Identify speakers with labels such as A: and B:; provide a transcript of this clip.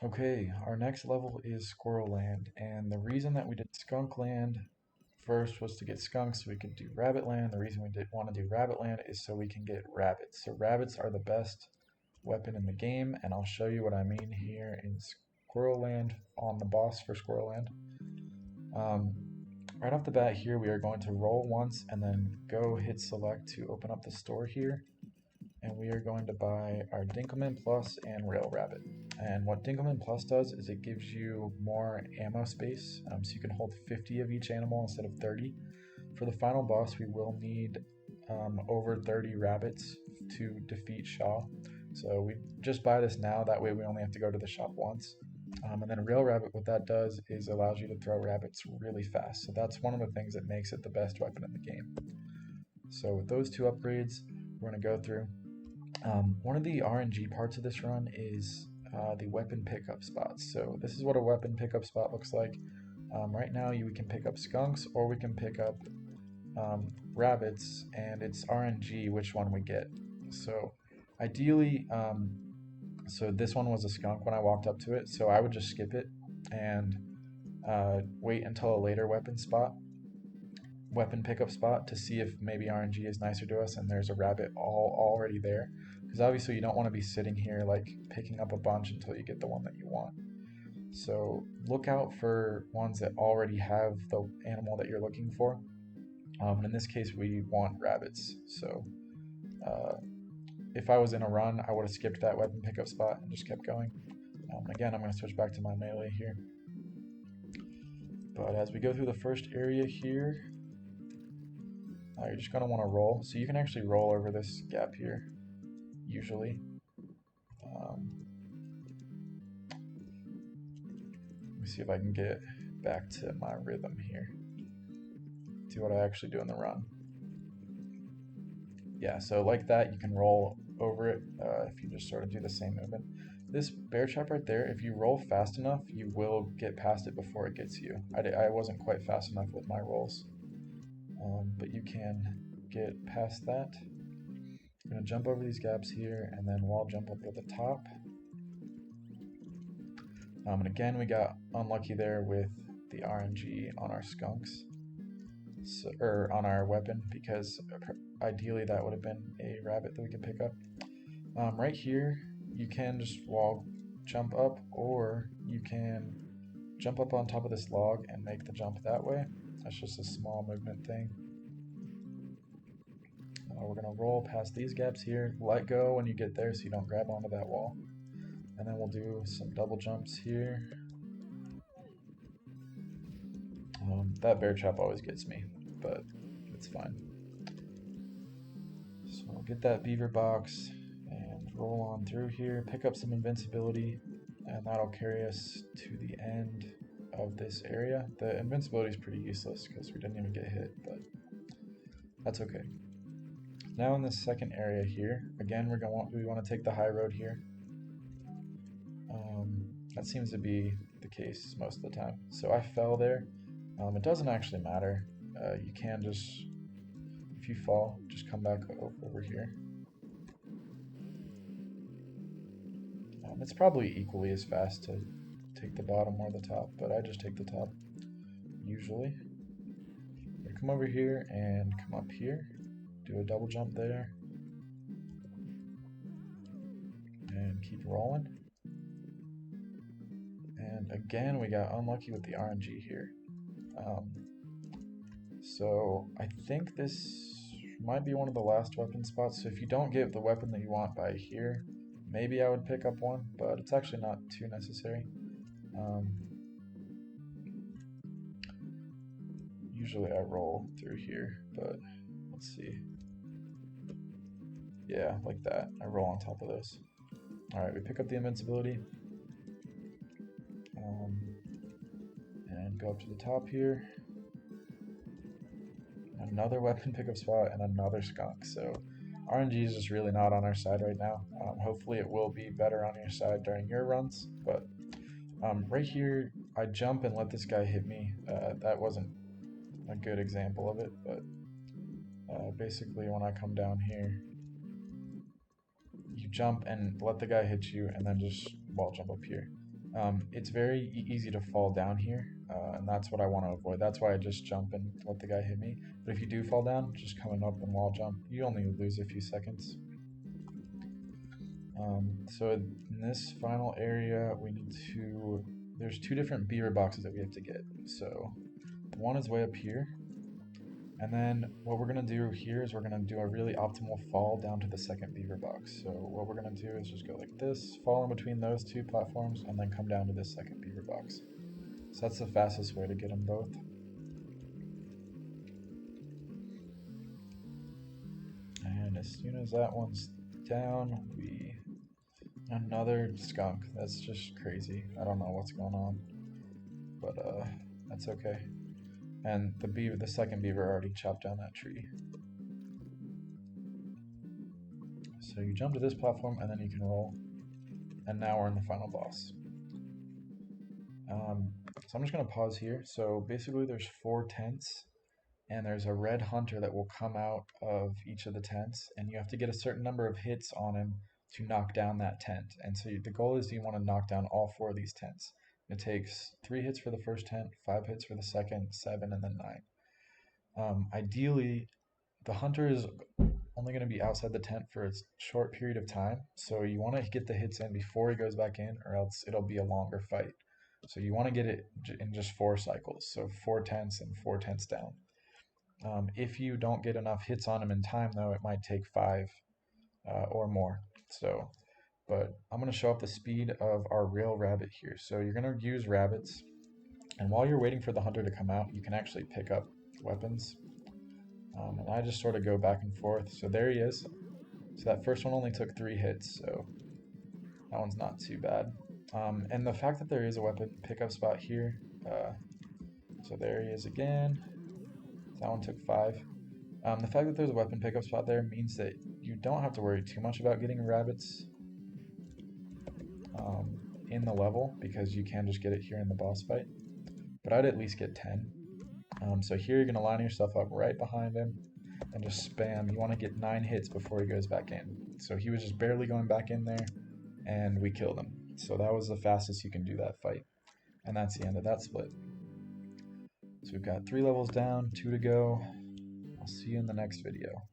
A: Okay, our next level is Squirrel Land, and the reason that we did Skunk Land first was to get skunks so we could do Rabbit Land. The reason we did want to do Rabbit Land is so we can get rabbits. So rabbits are the best weapon in the game, and I'll show you what I mean here in Squirrel Land on the boss for Squirrel Land. Um, right off the bat here, we are going to roll once and then go hit select to open up the store here. And we are going to buy our Dinkelman Plus and Rail Rabbit. And what Dinkelman Plus does is it gives you more ammo space, so you can hold 50 of each animal instead of 30. For the final boss, we will need over 30 rabbits to defeat Shaw. So we just buy this now, that way we only have to go to the shop once. And then Rail Rabbit, what that does is allows you to throw rabbits really fast. So that's one of the things that makes it the best weapon in the game. So with those two upgrades, we're going to go through. One of the RNG parts of this run is the weapon pickup spots. So this is what a weapon pickup spot looks like. Right now we can pick up skunks or we can pick up rabbits, and it's RNG which one we get. So ideally, so this one was a skunk when I walked up to it, so I would just skip it and wait until a later weapon pickup spot to see if maybe RNG is nicer to us and there's a rabbit already there. Because obviously you don't want to be sitting here like picking up a bunch until you get the one that you want. So look out for ones that already have the animal that you're looking for. In this case, we want rabbits. So if I was in a run, I would have skipped that weapon pickup spot and just kept going. Again, I'm going to switch back to my melee here. But as we go through the first area here, you're just going to want to roll. So you can actually roll over this gap here, usually. Let me see if I can get back to my rhythm here. See what I actually do in the run. Yeah, so like that, you can roll over it if you just sort of do the same movement. This bear trap right there, if you roll fast enough, you will get past it before it gets you. I wasn't quite fast enough with my rolls. But you can get past that. I'm going to jump over these gaps here and then wall jump up at the top. And again, we got unlucky there with the RNG on our skunks, or on our weapon, because ideally that would have been a rabbit that we could pick up. Right here, you can just wall jump up, or you can jump up on top of this log and make the jump that way. That's just a small movement thing. We're going to roll past these gaps here, let go when you get there so you don't grab onto that wall. And then we'll do some double jumps here. That bear trap always gets me, but it's fine. So we'll get that beaver box and roll on through here, pick up some invincibility, and that'll carry us to the end of this area. The invincibility is pretty useless because we didn't even get hit, but that's okay. Now in this second area here, again we want to take the high road here. That seems to be the case most of the time. So I fell there. It doesn't actually matter. You can just, if you fall, just come back over here. It's probably equally as fast to take the bottom or the top, but I just take the top usually. Come over here and come up here, do a double jump there, and keep rolling. And again, we got unlucky with the RNG here. So I think this might be one of the last weapon spots. So if you don't get the weapon that you want by here, maybe I would pick up one, but it's actually not too necessary. Usually I roll through here, but let's see. Yeah, like that. I roll on top of this. Alright, we pick up the invincibility. And go up to the top here. Another weapon pickup spot and another skunk. So RNG is just really not on our side right now. Hopefully it will be better on your side during your runs. But right here, I jump and let this guy hit me. That wasn't a good example of it, but basically when I come down here, you jump and let the guy hit you and then just wall jump up here. It's very easy to fall down here, and that's what I want to avoid. That's why I just jump and let the guy hit me. But if you do fall down, just coming up and wall jump, you only lose a few seconds. So in this final area, we need to, there's two different beaver boxes that we have to get. So one is way up here, and then what we're going to do here is we're going to do a really optimal fall down to the second beaver box. So what we're going to do is just go like this, fall in between those two platforms, and then come down to this second beaver box. So that's the fastest way to get them both. And as soon as that one's down, another skunk. That's just crazy. I don't know what's going on, but that's okay. And the second beaver already chopped down that tree. So you jump to this platform and then you can roll. And now we're in the final boss. So I'm just gonna pause here. So basically there's 4 tents, and there's a red hunter that will come out of each of the tents, and you have to get a certain number of hits on him to knock down that tent. And so the goal is you want to knock down all 4 of these tents. It takes 3 hits for the first tent, 5 hits for the second, 7, and then 9. Ideally, the hunter is only going to be outside the tent for a short period of time, so you want to get the hits in before he goes back in, or else it'll be a longer fight. So you want to get it in just 4 cycles, so 4 tents and 4 tents down. If you don't get enough hits on him in time, though, it might take 5 or more. So, but I'm going to show up the speed of our real rabbit here. So you're going to use rabbits, and while you're waiting for the hunter to come out, you can actually pick up weapons. And I just sort of go back and forth. So there he is. So that first one only took 3 hits, so that one's not too bad. And the fact that there is a weapon pickup spot here, so there he is again. That one took 5. The fact that there's a weapon pickup spot there means that you don't have to worry too much about getting rabbits in the level, because you can just get it here in the boss fight. But I'd at least get 10. So here you're going to line yourself up right behind him and just spam. You want to get 9 hits before he goes back in. So he was just barely going back in there, and we killed him. So that was the fastest you can do that fight. And that's the end of that split. So we've got 3 levels down, 2 to go. I'll see you in the next video.